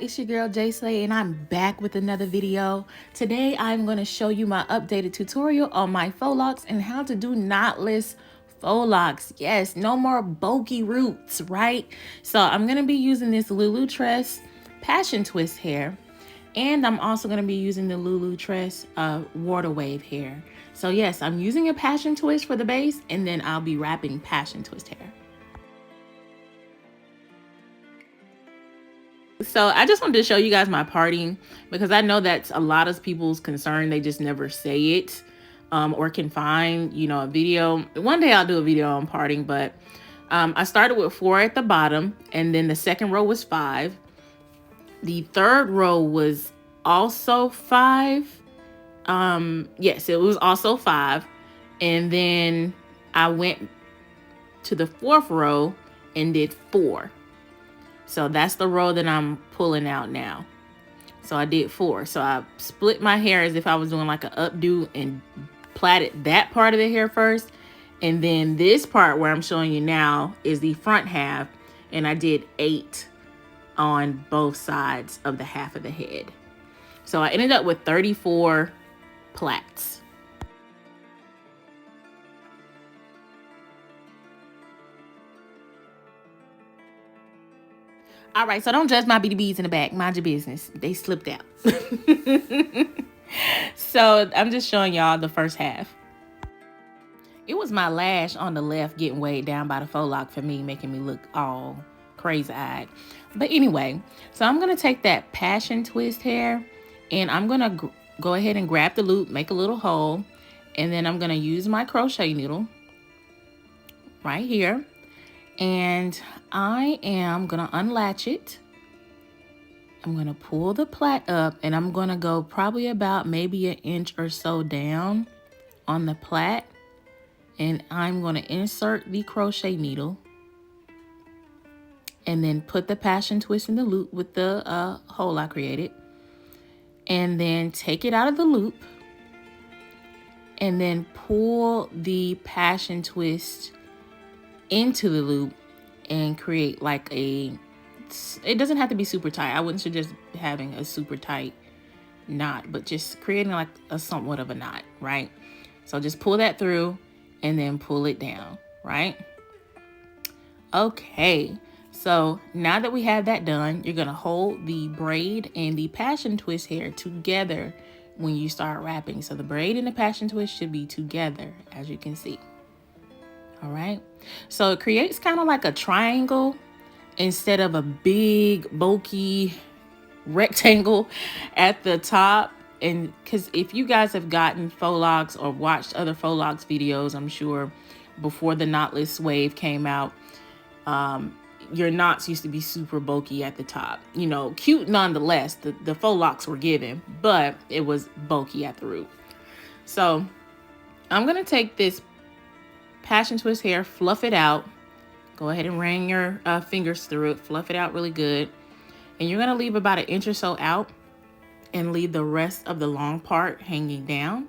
it's your girl Slay, and I'm back with another video. Today I'm going to show you my updated tutorial on my faux locks and how to do knotless faux locks. Yes, no more bulky roots, right? So I'm going to be using this Locs passion twist hair, and I'm also going to be using the Locs water wave hair. So yes, I'm using a passion twist for the base, and then I'll be wrapping passion twist hair. So I just wanted to show you guys my parting, because I know that's a lot of people's concern. They just never say it or can find, a video. One day I'll do a video on parting, but I started with 4 at the bottom, and then the second row was 5. The third row was also 5. Yes, it was also 5. And then I went to the 4th row and did 4. So that's the row that I'm pulling out now. So I did 4. So I split my hair as if I was doing like an updo and plaited that part of the hair first. And then this part where I'm showing you now is the front half. And I did 8 on both sides of the half of the head. So I ended up with 34 plaits. All right, so don't judge my BDBs in the back. Mind your business. They slipped out. So I'm just showing y'all the first half. It was my lash on the left getting weighed down by the faux lock for me, making me look all crazy-eyed. But anyway, so I'm going to take that passion twist hair, and I'm going to go ahead and grab the loop, make a little hole, and then I'm going to use my crochet needle right here. And I am going to unlatch it. I'm going to pull the plait up, and I'm going to go probably about maybe 1 inch or so down on the plait. And I'm going to insert the crochet needle and then put the passion twist in the loop with the hole I created. And then take it out of the loop and then pull the passion twist into the loop and create like it doesn't have to be super tight. I wouldn't suggest having a super tight knot, but just creating like a somewhat of a knot, right? So just pull that through and then pull it down, right? Okay, so now that we have that done, you're gonna hold the braid and the passion twist hair together when you start wrapping. So the braid and the passion twist should be together, as you can see. All right, so it creates kind of like a triangle instead of a big bulky rectangle at the top. And because if you guys have gotten faux locks or watched other faux locks videos, I'm sure before the knotless wave came out, your knots used to be super bulky at the top. Cute nonetheless. The faux locks were given, but it was bulky at the root. So I'm gonna take this passion twist hair, fluff it out. Go ahead and run your fingers through it, fluff it out really good. And you're gonna leave about 1 inch or so out and leave the rest of the long part hanging down.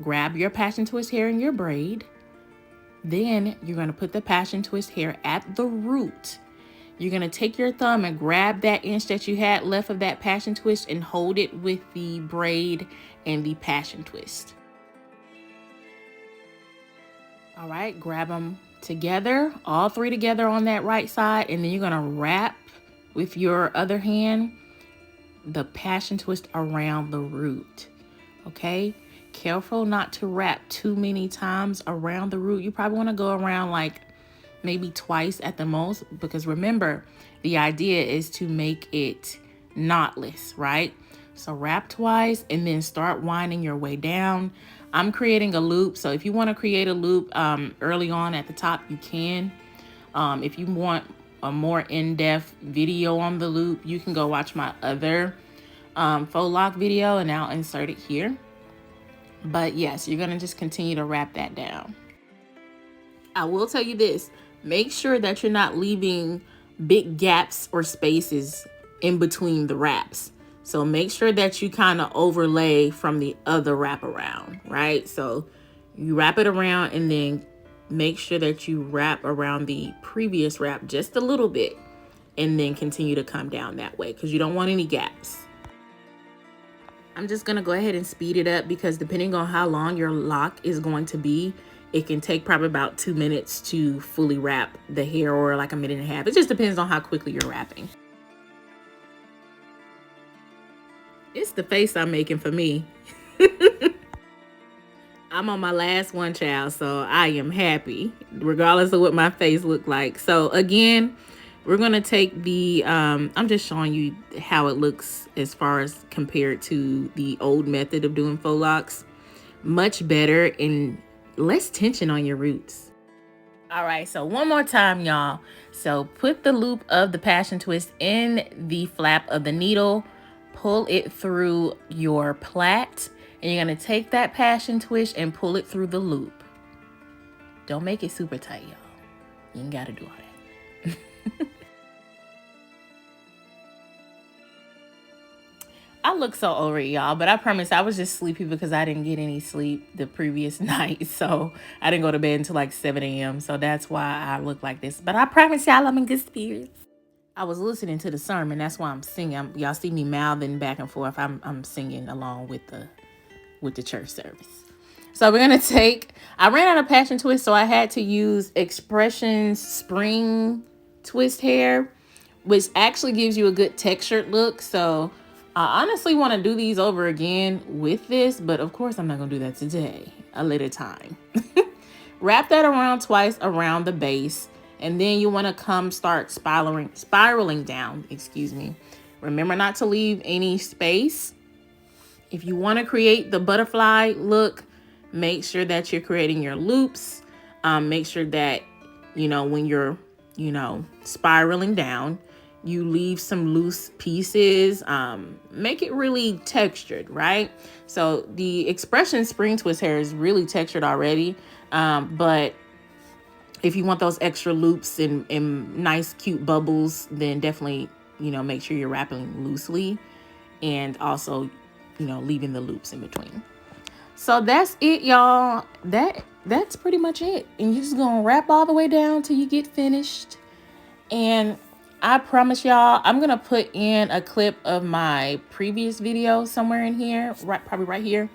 Grab your passion twist hair in your braid. Then you're gonna put the passion twist hair at the root. You're gonna take your thumb and grab that inch that you had left of that passion twist and hold it with the braid and the passion twist. All right, grab them together, all 3 together on that right side, and then you're gonna wrap with your other hand the passion twist around the root. Okay, careful not to wrap too many times around the root. You probably want to go around like maybe twice at the most, because remember, the idea is to make it knotless, right? So wrap twice and then start winding your way down. I'm creating a loop, so if you want to create a loop early on at the top, you can. If you want a more in-depth video on the loop, you can go watch my other faux lock video, and I'll insert it here. But yes, you're gonna just continue to wrap that down. I will tell you this: make sure that you're not leaving big gaps or spaces in between the wraps. So make sure that you kind of overlay from the other wrap around, right? So you wrap it around and then make sure that you wrap around the previous wrap just a little bit, and then continue to come down that way because you don't want any gaps. I'm just gonna go ahead and speed it up because depending on how long your lock is going to be, it can take probably about 2 minutes to fully wrap the hair, or like a minute and a half. It just depends on how quickly you're wrapping. It's the face I'm making for me. I'm on my last one, child, so I am happy regardless of what my face looked like. So again, we're going to take the, I'm just showing you how it looks as far as compared to the old method of doing faux locks. Much better and less tension on your roots. All right, so one more time, y'all. So put the loop of the passion twist in the flap of the needle, pull it through your plait, and you're going to take that passion twist and pull it through the loop. Don't make it super tight, y'all. You ain't got to do all that. I look so over it, y'all, but I promise I was just sleepy because I didn't get any sleep the previous night. So I didn't go to bed until like 7 a.m. So that's why I look like this. But I promise y'all I'm in good spirits. I was listening to the sermon. That's why I'm singing. Y'all see me mouthing back and forth. I'm singing along with the church service. So we're going to take, I ran out of passion twist, so I had to use Expressions spring twist hair, which actually gives you a good textured look. So I honestly want to do these over again with this, but of course I'm not going to do that today, a little time. Wrap that around twice around the base, and then you want to come start spiraling down, excuse me. Remember not to leave any space. If you want to create the butterfly look, make sure that you're creating your loops. Make sure that, when you're, spiraling down, you leave some loose pieces. Make it really textured, right? So the Expression spring twist hair is really textured already. But if you want those extra loops and nice, cute bubbles, then definitely, make sure you're wrapping loosely and also, leaving the loops in between. So that's it, y'all. That's pretty much it. And you're just gonna wrap all the way down till you get finished. And I promise y'all, I'm gonna put in a clip of my previous video somewhere in here, probably right here,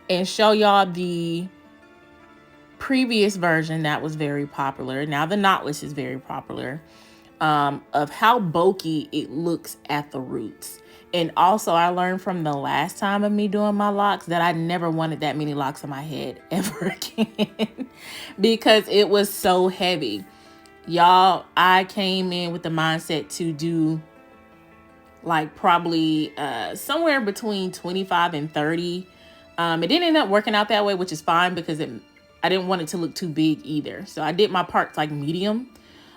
and show y'all the previous version that was very popular. Now the knotless is very popular, of how bulky it looks at the roots. And also I learned from the last time of me doing my locks that I never wanted that many locks on my head ever again because it was so heavy. Y'all, I came in with the mindset to do like probably somewhere between 25 and 30. It didn't end up working out that way, which is fine because I didn't want it to look too big either. So I did my parts like medium.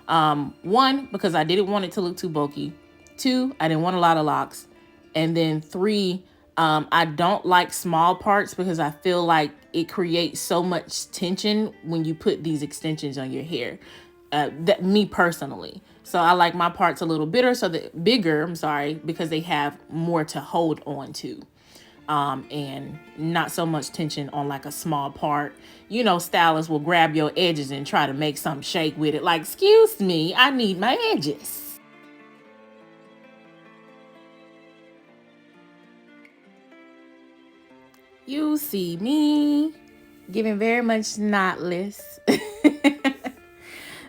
One, because I didn't want it to look too bulky. Two, I didn't want a lot of locks. And then three, I don't like small parts because I feel like it creates so much tension when you put these extensions on your hair. That me personally. So I like my parts a little bigger, because they have more to hold on to. And not so much tension on like a small part. Stylists will grab your edges and try to make something shake with it. Like, excuse me, I need my edges. You see me giving very much knotless.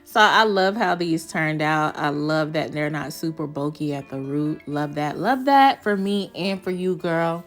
So I love how these turned out. I love that they're not super bulky at the root. Love that. Love that for me and for you, girl.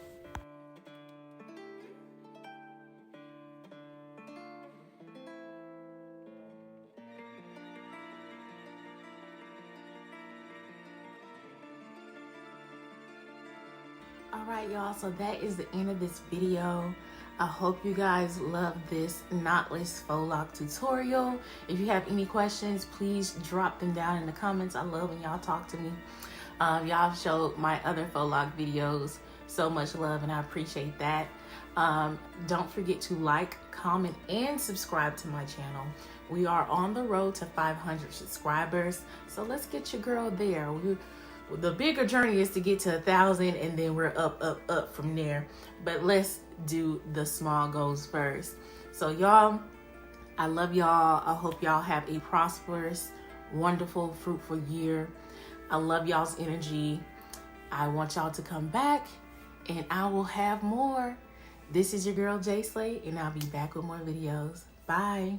All right, y'all, so that is the end of this video. I hope you guys love this knotless faux lock tutorial. If you have any questions, please drop them down in the comments. I love when y'all talk to me. Y'all showed my other faux lock videos so much love, and I appreciate that. Don't forget to like, comment, and subscribe to my channel. We are on the road to 500 subscribers, so let's get your girl there. The bigger journey is to get to 1,000, and then we're up from there. But let's do the small goals first. So y'all, I love y'all. I hope y'all have a prosperous, wonderful, fruitful year. I love y'all's energy. I want y'all to come back and I will have more. This is your girl, J Slay, and I'll be back with more videos. Bye.